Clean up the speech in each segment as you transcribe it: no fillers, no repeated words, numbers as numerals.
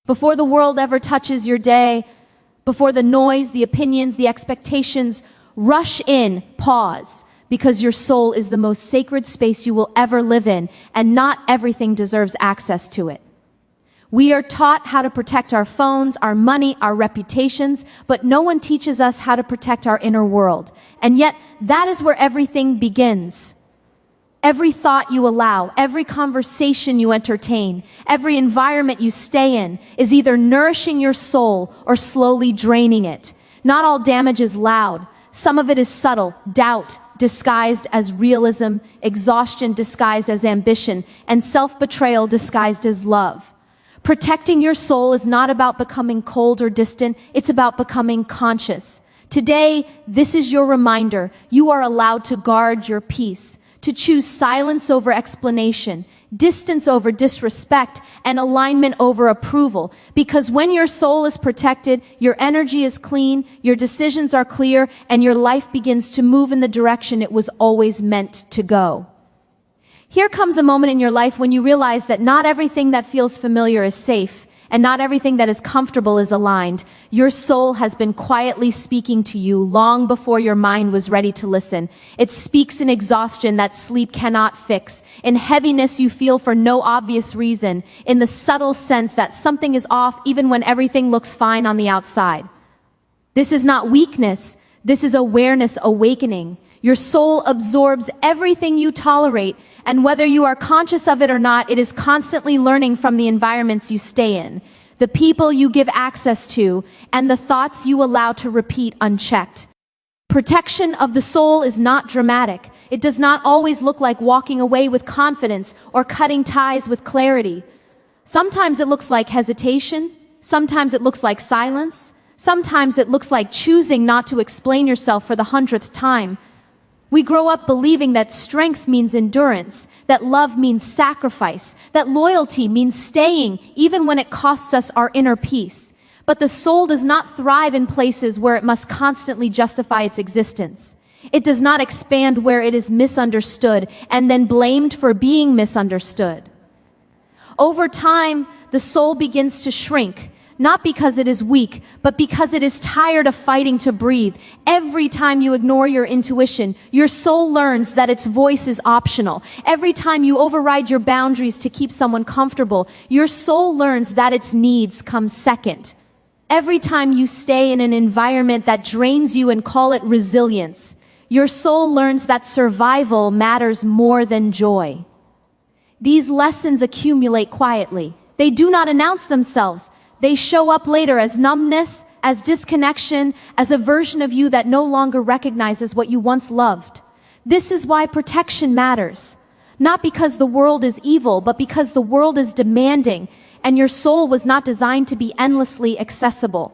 Before the world ever touches your day, before the noise, the opinions, the expectations rush in, pause, because your soul is the most sacred space you will ever live in, and not everything deserves access to it. We are taught how to protect our phones, our money, our reputations, but no one teaches us how to protect our inner world. And yet, that is where everything begins. Every thought you allow, every conversation you entertain, every environment you stay in is either nourishing your soul or slowly draining it. Not all damage is loud. Some of it is subtle, doubt disguised as realism, exhaustion disguised as ambition, and self-betrayal disguised as love. Protecting your soul is not about becoming cold or distant, it's about becoming conscious. Today, this is your reminder. You are allowed to guard your peace, to choose silence over explanation, distance over disrespect, and alignment over approval. Because when your soul is protected, your energy is clean, your decisions are clear, and your life begins to move in the direction it was always meant to go. Here comes a moment in your life when you realize that not everything that feels familiar is safe, and not everything that is comfortable is aligned. Your soul has been quietly speaking to you long before your mind was ready to listen. It speaks in exhaustion that sleep cannot fix, in heaviness you feel for no obvious reason, in the subtle sense that something is off even when everything looks fine on the outside. This is not weakness, this is awareness awakening. Your soul absorbs everything you tolerate, and whether you are conscious of it or not, it is constantly learning from the environments you stay in, the people you give access to, and the thoughts you allow to repeat unchecked. Protection of the soul is not dramatic. It does not always look like walking away with confidence or cutting ties with clarity. Sometimes it looks like hesitation. Sometimes it looks like silence. Sometimes it looks like choosing not to explain yourself for the 100th time. We grow up believing that strength means endurance, that love means sacrifice, that loyalty means staying even when it costs us our inner peace. But the soul does not thrive in places where it must constantly justify its existence. It does not expand where it is misunderstood and then blamed for being misunderstood. Over time, the soul begins to shrink. Not because it is weak, but because it is tired of fighting to breathe. Every time you ignore your intuition, your soul learns that its voice is optional. Every time you override your boundaries to keep someone comfortable, your soul learns that its needs come second. Every time you stay in an environment that drains you and call it resilience, your soul learns that survival matters more than joy. These lessons accumulate quietly. They do not announce themselves. They show up later as numbness, as disconnection, as a version of you that no longer recognizes what you once loved. This is why protection matters. Not because the world is evil, but because the world is demanding, and your soul was not designed to be endlessly accessible.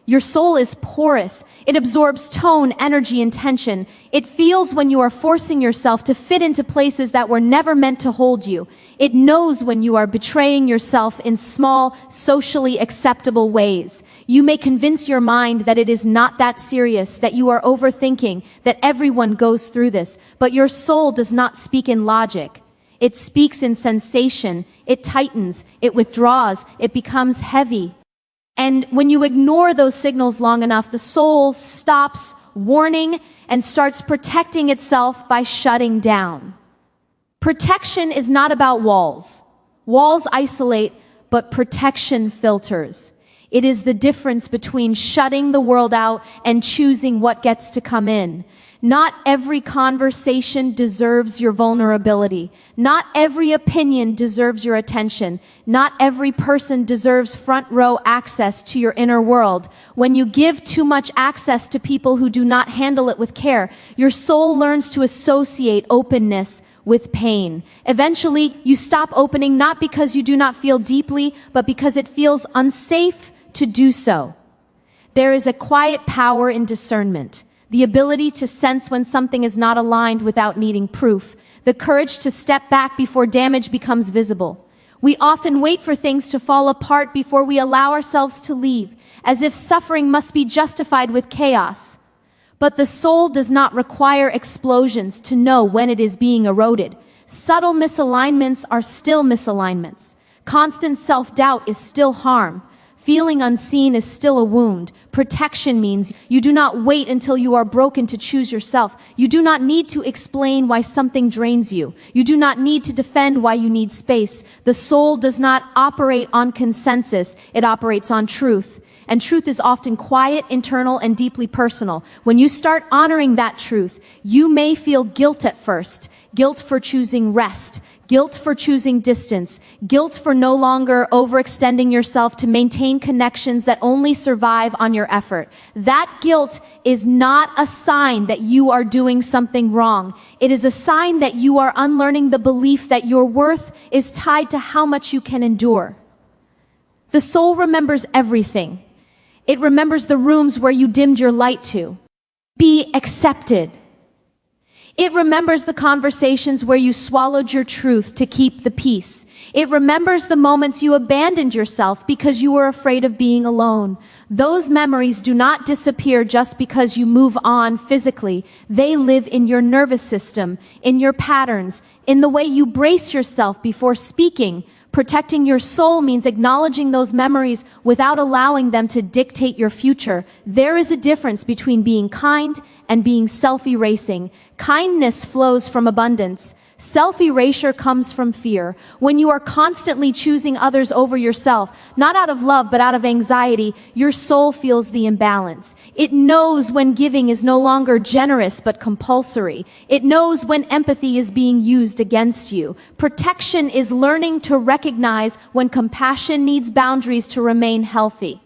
Your soul is porous. It absorbs tone, energy, and tension. It feels when you are forcing yourself to fit into places that were never meant to hold you. It knows when you are betraying yourself in small, socially acceptable ways. You may convince your mind that it is not that serious, that you are overthinking, that everyone goes through this, but your soul does not speak in logic. It speaks in sensation. It tightens. It withdraws. It becomes heavy. And when you ignore those signals long enough, the soul stops warning and starts protecting itself by shutting down. Protection is not about walls. Walls isolate, but protection filters. It is the difference between shutting the world out and choosing what gets to come in. Not every conversation deserves your vulnerability. Not every opinion deserves your attention. Not every person deserves front row access to your inner world. When you give too much access to people who do not handle it with care, your soul learns to associate openness with pain. Eventually, you stop opening not because you do not feel deeply, but because it feels unsafe to do so. There is a quiet power in discernment. The ability to sense when something is not aligned without needing proof. The courage to step back before damage becomes visible. We often wait for things to fall apart before we allow ourselves to leave, as if suffering must be justified with chaos. But the soul does not require explosions to know when it is being eroded. Subtle misalignments are still misalignments. Constant self-doubt is still harm. Feeling unseen is still a wound. Protection means you do not wait until you are broken to choose yourself. You do not need to explain why something drains you. You do not need to defend why you need space. The soul does not operate on consensus. It operates on truth. And truth is often quiet, internal, and deeply personal. When you start honoring that truth, you may feel guilt at first. Guilt for choosing rest. Guilt for choosing distance, guilt for no longer overextending yourself to maintain connections that only survive on your effort. That guilt is not a sign that you are doing something wrong. It is a sign that you are unlearning the belief that your worth is tied to how much you can endure. The soul remembers everything. It remembers the rooms where you dimmed your light to. Be accepted. It remembers the conversations where you swallowed your truth to keep the peace. It remembers the moments you abandoned yourself because you were afraid of being alone. Those memories do not disappear just because you move on physically. They live in your nervous system, in your patterns, in the way you brace yourself before speaking. Protecting your soul means acknowledging those memories without allowing them to dictate your future. There is a difference between being kind and being self-erasing. Kindness flows from abundance. Self-erasure comes from fear. When you are constantly choosing others over yourself, not out of love but out of anxiety, your soul feels the imbalance. It knows when giving is no longer generous but compulsory. It knows when empathy is being used against you. Protection is learning to recognize when compassion needs boundaries to remain healthy.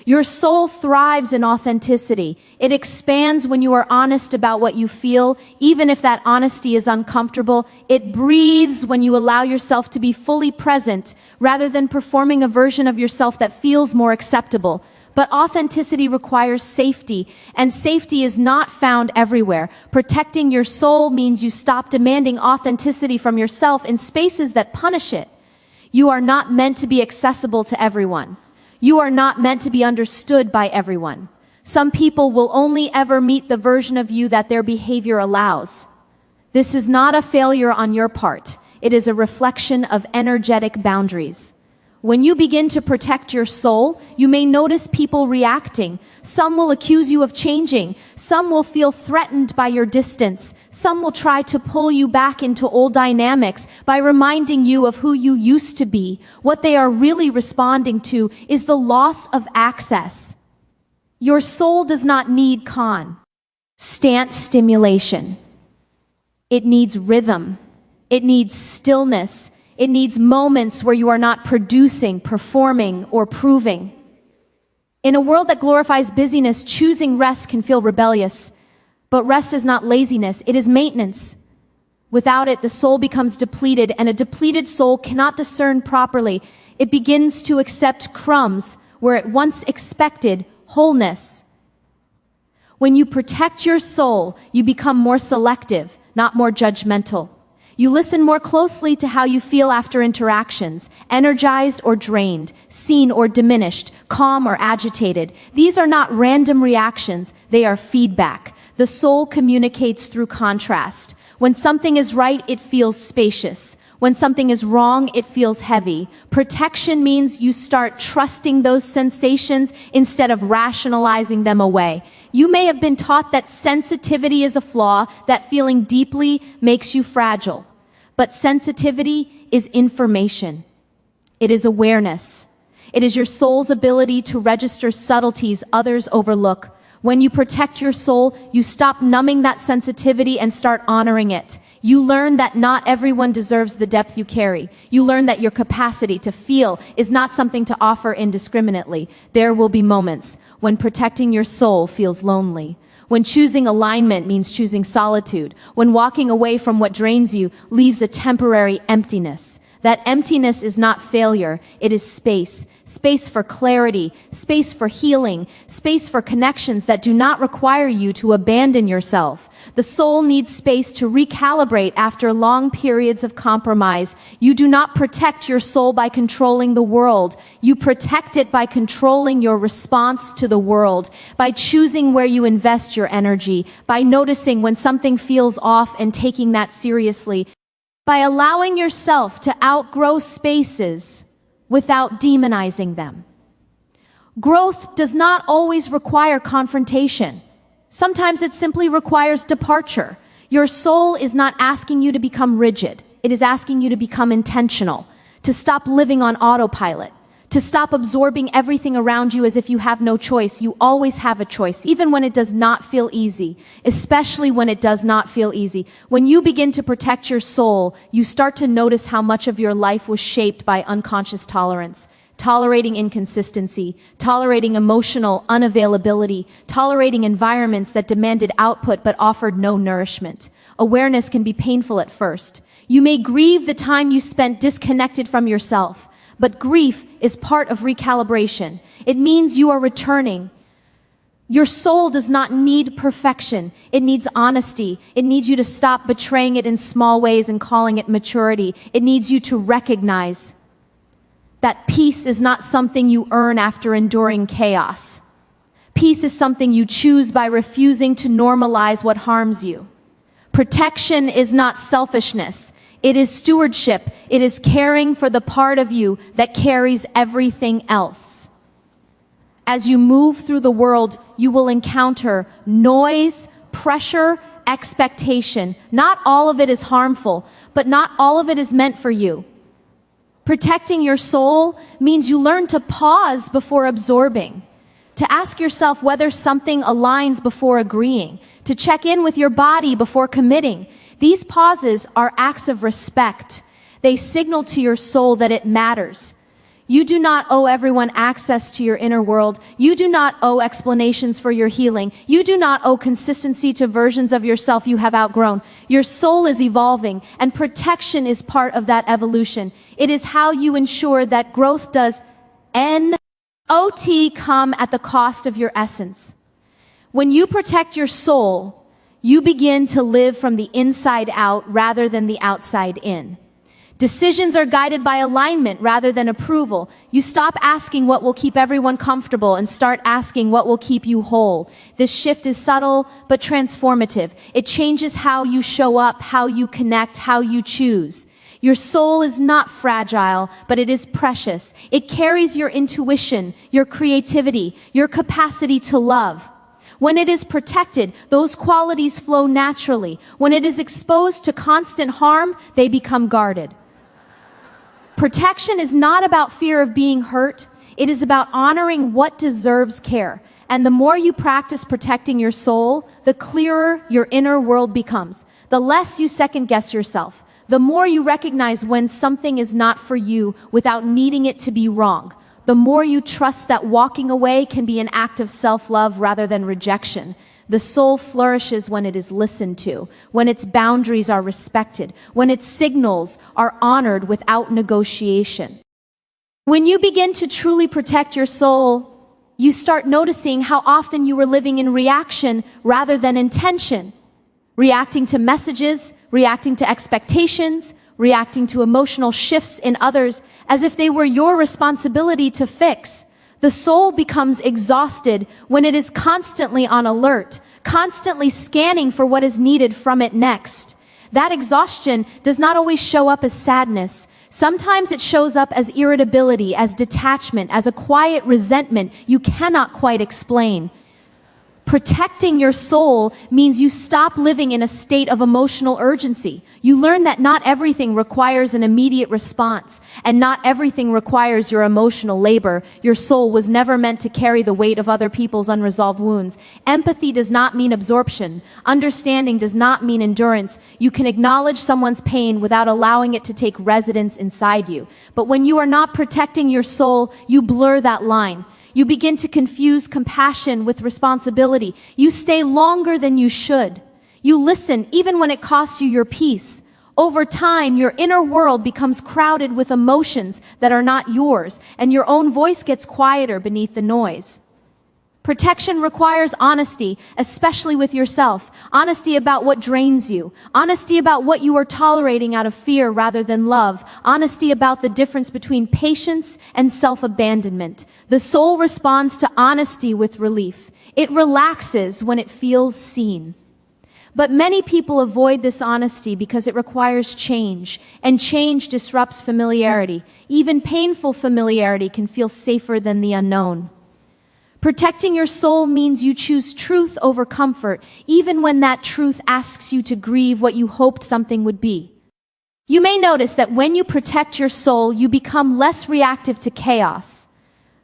Your soul thrives in authenticity. It expands when you are honest about what you feel, even if that honesty is uncomfortable. It breathes when you allow yourself to be fully present, rather than performing a version of yourself that feels more acceptable. But authenticity requires safety, and safety is not found everywhere. Protecting your soul means you stop demanding authenticity from yourself in spaces that punish it. You are not meant to be accessible to everyone. You are not meant to be understood by everyone. Some people will only ever meet the version of you that their behavior allows. This is not a failure on your part. It is a reflection of energetic boundaries. When you begin to protect your soul, you may notice people reacting. Some will accuse you of changing. Some will feel threatened by your distance. Some will try to pull you back into old dynamics by reminding you of who you used to be. What they are really responding to is the loss of access. Your soul does not need constant stimulation. It needs rhythm. It needs stillness. It needs moments where you are not producing, performing, or proving. In a world that glorifies busyness, choosing rest can feel rebellious. But rest is not laziness, it is maintenance. Without it, the soul becomes depleted, and a depleted soul cannot discern properly. It begins to accept crumbs where it once expected wholeness. When you protect your soul, you become more selective, not more judgmental. You listen more closely to how you feel after interactions, energized or drained, seen or diminished, calm or agitated. These are not random reactions, they are feedback. The soul communicates through contrast. When something is right, it feels spacious. When something is wrong, it feels heavy. Protection means you start trusting those sensations instead of rationalizing them away. You may have been taught that sensitivity is a flaw, that feeling deeply makes you fragile. But sensitivity is information. It is awareness. It is your soul's ability to register subtleties others overlook. When you protect your soul, you stop numbing that sensitivity and start honoring it. You learn that not everyone deserves the depth you carry. You learn that your capacity to feel is not something to offer indiscriminately. There will be moments when protecting your soul feels lonely. When choosing alignment means choosing solitude. When walking away from what drains you leaves a temporary emptiness. That emptiness is not failure. It is space. Space for clarity, space for healing, space for connections that do not require you to abandon yourself. The soul needs space to recalibrate after long periods of compromise. You do not protect your soul by controlling the world. You protect it by controlling your response to the world, by choosing where you invest your energy, by noticing when something feels off and taking that seriously, by allowing yourself to outgrow spaces without demonizing them. Growth does not always require confrontation. Sometimes it simply requires departure. Your soul is not asking you to become rigid. It is asking you to become intentional, to stop living on autopilot, to stop absorbing everything around you as if you have no choice. You always have a choice, even when it does not feel easy, especially when it does not feel easy. When you begin to protect your soul, you start to notice how much of your life was shaped by unconscious tolerance. Tolerating inconsistency, tolerating emotional unavailability, tolerating environments that demanded output but offered no nourishment. Awareness can be painful at first. You may grieve the time you spent disconnected from yourself, but grief is part of recalibration. It means you are returning. Your soul does not need perfection. It needs honesty. It needs you to stop betraying it in small ways and calling it maturity. It needs you to recognize that peace is not something you earn after enduring chaos. Peace is something you choose by refusing to normalize what harms you. Protection is not selfishness. It is stewardship. It is caring for the part of you that carries everything else. As you move through the world, you will encounter noise, pressure, expectation. Not all of it is harmful, but not all of it is meant for you. Protecting your soul means you learn to pause before absorbing, to ask yourself whether something aligns before agreeing, to check in with your body before committing. These pauses are acts of respect. They signal to your soul that it matters. You do not owe everyone access to your inner world. You do not owe explanations for your healing. You do not owe consistency to versions of yourself you have outgrown. Your soul is evolving, and protection is part of that evolution. It is how you ensure that growth does not come at the cost of your essence. When you protect your soul, you begin to live from the inside out rather than the outside in. Decisions are guided by alignment rather than approval. You stop asking what will keep everyone comfortable and start asking what will keep you whole. This shift is subtle but transformative. It changes how you show up, how you connect, how you choose. Your soul is not fragile, but it is precious. It carries your intuition, your creativity, your capacity to love. When it is protected, those qualities flow naturally. When it is exposed to constant harm, they become guarded. Protection is not about fear of being hurt. It is about honoring what deserves care. And the more you practice protecting your soul, the clearer your inner world becomes. The less you second guess yourself. The more you recognize when something is not for you without needing it to be wrong. The more you trust that walking away can be an act of self-love rather than rejection. The soul flourishes when it is listened to, when its boundaries are respected, when its signals are honored without negotiation. When you begin to truly protect your soul, you start noticing how often you were living in reaction rather than intention. Reacting to messages, reacting to expectations, reacting to emotional shifts in others as if they were your responsibility to fix. The soul becomes exhausted when it is constantly on alert, constantly scanning for what is needed from it next. That exhaustion does not always show up as sadness. Sometimes it shows up as irritability, as detachment, as a quiet resentment you cannot quite explain. Protecting your soul means you stop living in a state of emotional urgency. You learn that not everything requires an immediate response, and not everything requires your emotional labor. Your soul was never meant to carry the weight of other people's unresolved wounds. Empathy does not mean absorption. Understanding does not mean endurance. You can acknowledge someone's pain without allowing it to take residence inside you. But when you are not protecting your soul, you blur that line. You begin to confuse compassion with responsibility. You stay longer than you should. You listen even when it costs you your peace. Over time, your inner world becomes crowded with emotions that are not yours, and your own voice gets quieter beneath the noise. Protection requires honesty, especially with yourself. Honesty about what drains you. Honesty about what you are tolerating out of fear rather than love. Honesty about the difference between patience and self-abandonment. The soul responds to honesty with relief. It relaxes when it feels seen. But many people avoid this honesty because it requires change, and change disrupts familiarity. Even painful familiarity can feel safer than the unknown. Protecting your soul means you choose truth over comfort, even when that truth asks you to grieve what you hoped something would be. You may notice that when you protect your soul, you become less reactive to chaos.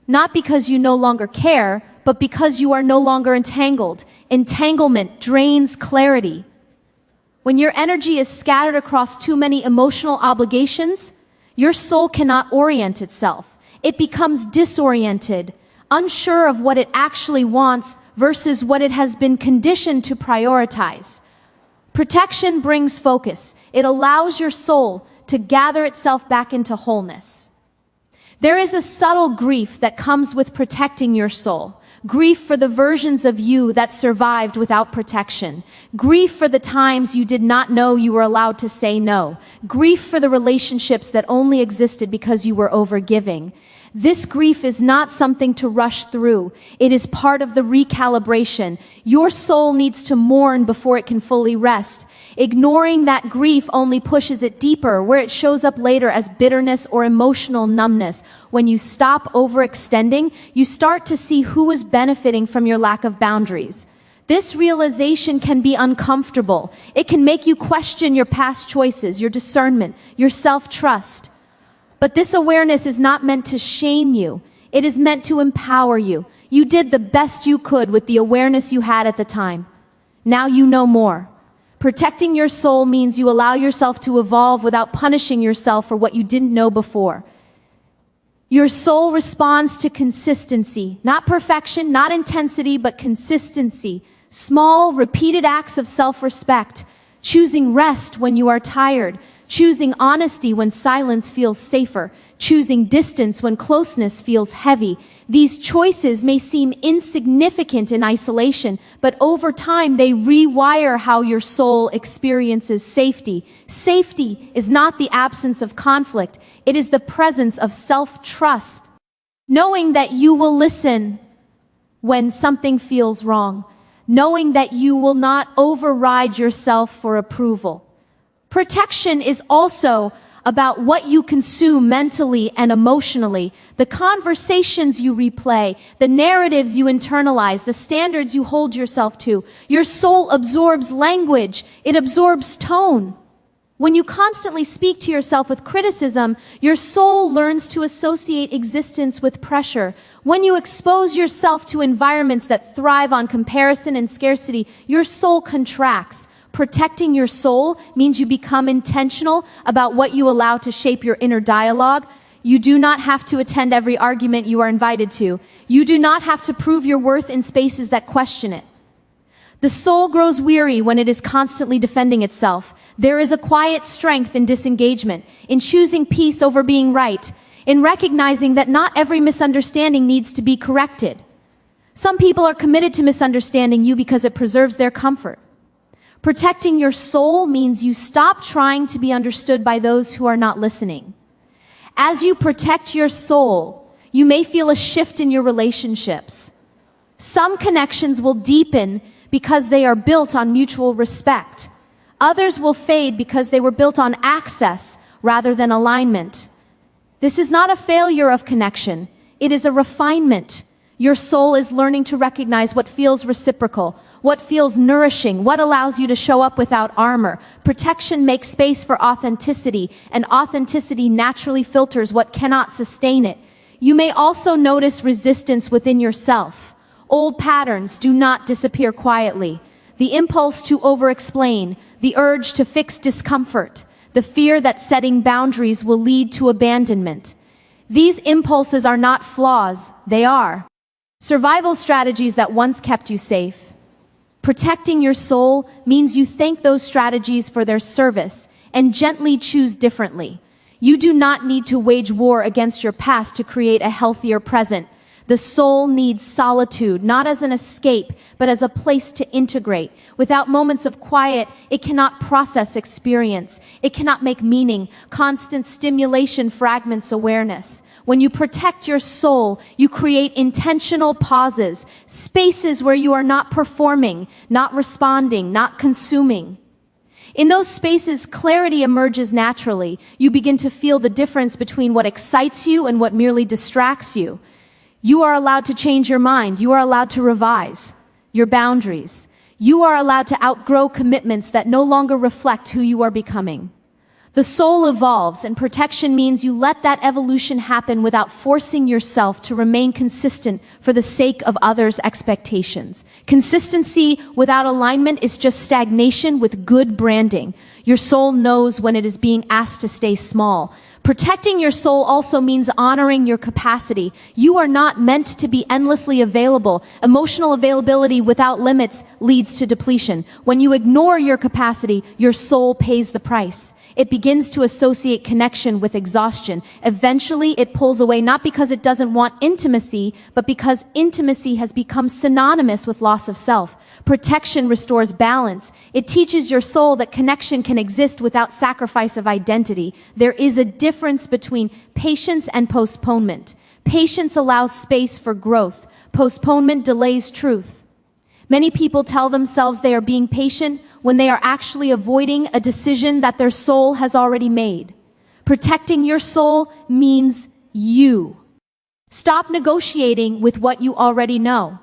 Not because you no longer care, but because you are no longer entangled. Entanglement drains clarity. When your energy is scattered across too many emotional obligations, your soul cannot orient itself. It becomes disoriented, unsure of what it actually wants versus what it has been conditioned to prioritize. Protection brings focus. It allows your soul to gather itself back into wholeness. There is a subtle grief that comes with protecting your soul. Grief for the versions of you that survived without protection. Grief for the times you did not know you were allowed to say no. Grief for the relationships that only existed because you were overgiving. This grief is not something to rush through. It is part of the recalibration. Your soul needs to mourn before it can fully rest. Ignoring that grief only pushes it deeper, where it shows up later as bitterness or emotional numbness. When you stop overextending, you start to see who is benefiting from your lack of boundaries. This realization can be uncomfortable. It can make you question your past choices, your discernment, your self-trust. But this awareness is not meant to shame you. It is meant to empower you. You did the best you could with the awareness you had at the time. Now you know more. Protecting your soul means you allow yourself to evolve without punishing yourself for what you didn't know before. Your soul responds to consistency, not perfection, not intensity, but consistency. Small, repeated acts of self-respect. Choosing rest when you are tired. Choosing honesty when silence feels safer. Choosing distance when closeness feels heavy. These choices may seem insignificant in isolation, but over time they rewire how your soul experiences safety. Safety is not the absence of conflict. It is the presence of self-trust. Knowing that you will listen when something feels wrong. Knowing that you will not override yourself for approval. Protection is also about what you consume mentally and emotionally, the conversations you replay, the narratives you internalize, the standards you hold yourself to. Your soul absorbs language. It absorbs tone. When you constantly speak to yourself with criticism, your soul learns to associate existence with pressure. When you expose yourself to environments that thrive on comparison and scarcity, your soul contracts. Protecting your soul means you become intentional about what you allow to shape your inner dialogue. You do not have to attend every argument you are invited to. You do not have to prove your worth in spaces that question it. The soul grows weary when it is constantly defending itself. There is a quiet strength in disengagement, in choosing peace over being right, in recognizing that not every misunderstanding needs to be corrected. Some people are committed to misunderstanding you because it preserves their comfort. Protecting your soul means you stop trying to be understood by those who are not listening. As you protect your soul, you may feel a shift in your relationships. Some connections will deepen because they are built on mutual respect. Others will fade because they were built on access rather than alignment. This is not a failure of connection. It is a refinement. Your soul is learning to recognize what feels reciprocal, what feels nourishing, what allows you to show up without armor. Protection makes space for authenticity, and authenticity naturally filters what cannot sustain it. You may also notice resistance within yourself. Old patterns do not disappear quietly. The impulse to over-explain, the urge to fix discomfort, the fear that setting boundaries will lead to abandonment. These impulses are not flaws, they are survival strategies that once kept you safe. Protecting your soul means you thank those strategies for their service and gently choose differently. You do not need to wage war against your past to create a healthier present. The soul needs solitude, not as an escape, but as a place to integrate. Without moments of quiet, it cannot process experience. It cannot make meaning. Constant stimulation fragments awareness. When you protect your soul, you create intentional pauses, spaces where you are not performing, not responding, not consuming. In those spaces, clarity emerges naturally. You begin to feel the difference between what excites you and what merely distracts you. You are allowed to change your mind. You are allowed to revise your boundaries. You are allowed to outgrow commitments that no longer reflect who you are becoming. The soul evolves, and protection means you let that evolution happen without forcing yourself to remain consistent for the sake of others' expectations. Consistency without alignment is just stagnation with good branding. Your soul knows when it is being asked to stay small. Protecting your soul also means honoring your capacity. You are not meant to be endlessly available. Emotional availability without limits leads to depletion. When you ignore your capacity, your soul pays the price. It begins to associate connection with exhaustion. Eventually, it pulls away not because it doesn't want intimacy, but because intimacy has become synonymous with loss of self. Protection restores balance. It teaches your soul that connection can exist without sacrifice of identity. There is a difference between patience and postponement. Patience allows space for growth. Postponement delays truth. Many people tell themselves they are being patient when they are actually avoiding a decision that their soul has already made. Protecting your soul means you. Stop negotiating with what you already know.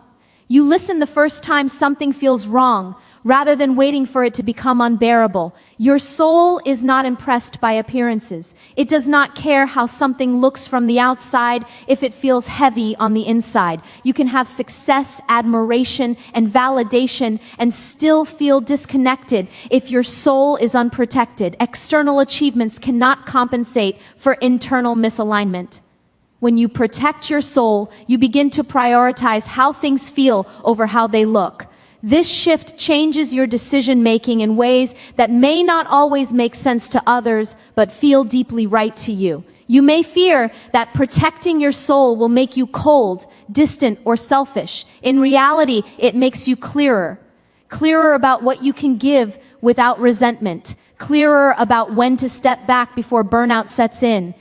You listen the first time something feels wrong, rather than waiting for it to become unbearable. Your soul is not impressed by appearances. It does not care how something looks from the outside if it feels heavy on the inside. You can have success, admiration, and validation and still feel disconnected if your soul is unprotected. External achievements cannot compensate for internal misalignment. When you protect your soul, you begin to prioritize how things feel over how they look. This shift changes your decision-making in ways that may not always make sense to others, but feel deeply right to you. You may fear that protecting your soul will make you cold, distant, or selfish. In reality, it makes you clearer. Clearer about what you can give without resentment. Clearer about when to step back before burnout sets in.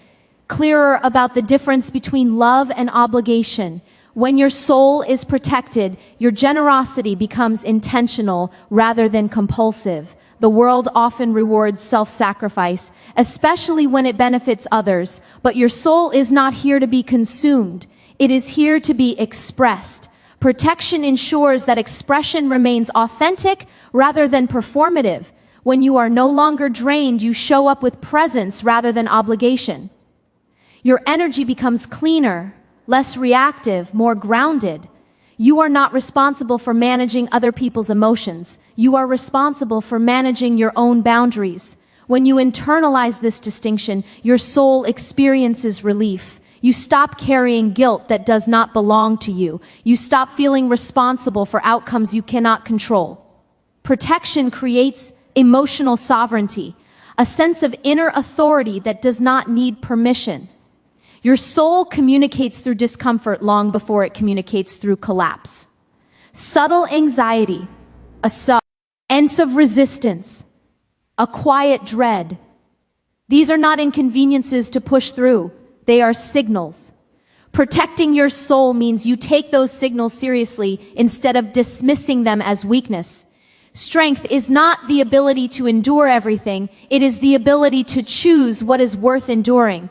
Clearer about the difference between love and obligation. When your soul is protected, your generosity becomes intentional rather than compulsive. The world often rewards self-sacrifice, especially when it benefits others, but your soul is not here to be consumed. It is here to be expressed. Protection ensures that expression remains authentic rather than performative. When you are no longer drained, you show up with presence rather than obligation. Your energy becomes cleaner, less reactive, more grounded. You are not responsible for managing other people's emotions. You are responsible for managing your own boundaries. When you internalize this distinction, your soul experiences relief. You stop carrying guilt that does not belong to you. You stop feeling responsible for outcomes you cannot control. Protection creates emotional sovereignty, a sense of inner authority that does not need permission. Your soul communicates through discomfort long before it communicates through collapse. Subtle anxiety, a sense of resistance, a quiet dread. These are not inconveniences to push through. They are signals. Protecting your soul means you take those signals seriously instead of dismissing them as weakness. Strength is not the ability to endure everything. It is the ability to choose what is worth enduring.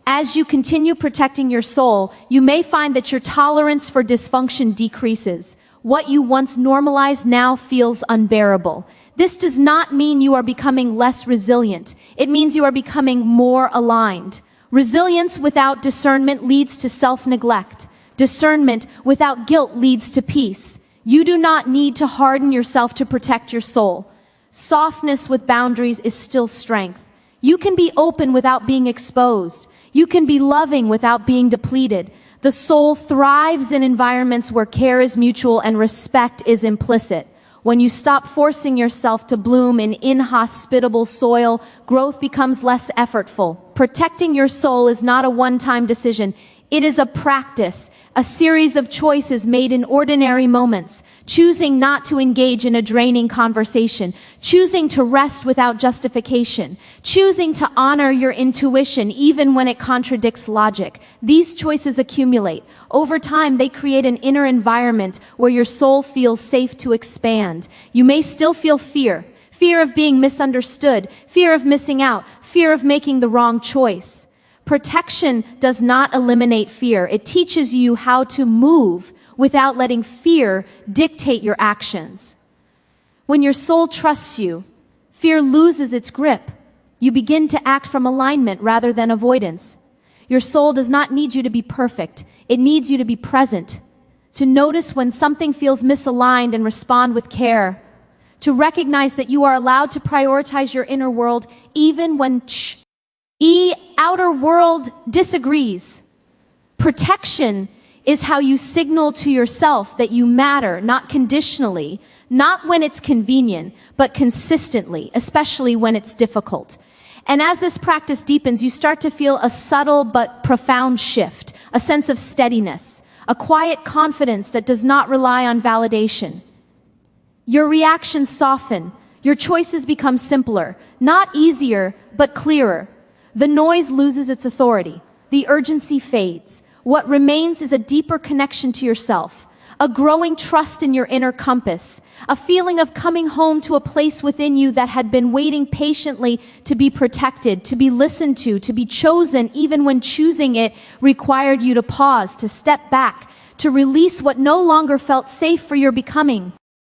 As you continue protecting your soul, you may find that your tolerance for dysfunction decreases. What you once normalized now feels unbearable. This does not mean you are becoming less resilient. It means you are becoming more aligned. Resilience without discernment leads to self-neglect. Discernment without guilt leads to peace. You do not need to harden yourself to protect your soul. Softness with boundaries is still strength. You can be open without being exposed. You can be loving without being depleted. The soul thrives in environments where care is mutual and respect is implicit. When you stop forcing yourself to bloom in inhospitable soil, growth becomes less effortful. Protecting your soul is not a one-time decision. It is a practice, a series of choices made in ordinary moments. Choosing not to engage in a draining conversation, choosing to rest without justification, choosing to honor your intuition even when it contradicts logic. These choices accumulate. Over time, they create an inner environment where your soul feels safe to expand. You may still feel fear of being misunderstood, fear of missing out, fear of making the wrong choice. Protection does not eliminate fear. It teaches you how to move without letting fear dictate your actions. When your soul trusts you, fear loses its grip. You begin to act from alignment rather than avoidance. Your soul does not need you to be perfect. It needs you to be present, to notice when something feels misaligned and respond with care, to recognize that you are allowed to prioritize your inner world even when outer world disagrees. Protection is how you signal to yourself that you matter, not conditionally, not when it's convenient, but consistently, especially when it's difficult. And as this practice deepens, you start to feel a subtle but profound shift, a sense of steadiness, a quiet confidence that does not rely on validation. Your reactions soften, your choices become simpler, not easier, but clearer. The noise loses its authority, the urgency fades. What remains is a deeper connection to yourself, a growing trust in your inner compass, a feeling of coming home to a place within you that had been waiting patiently to be protected, to be listened to be chosen, even when choosing it required you to pause, to step back, to release what no longer felt safe for your becoming.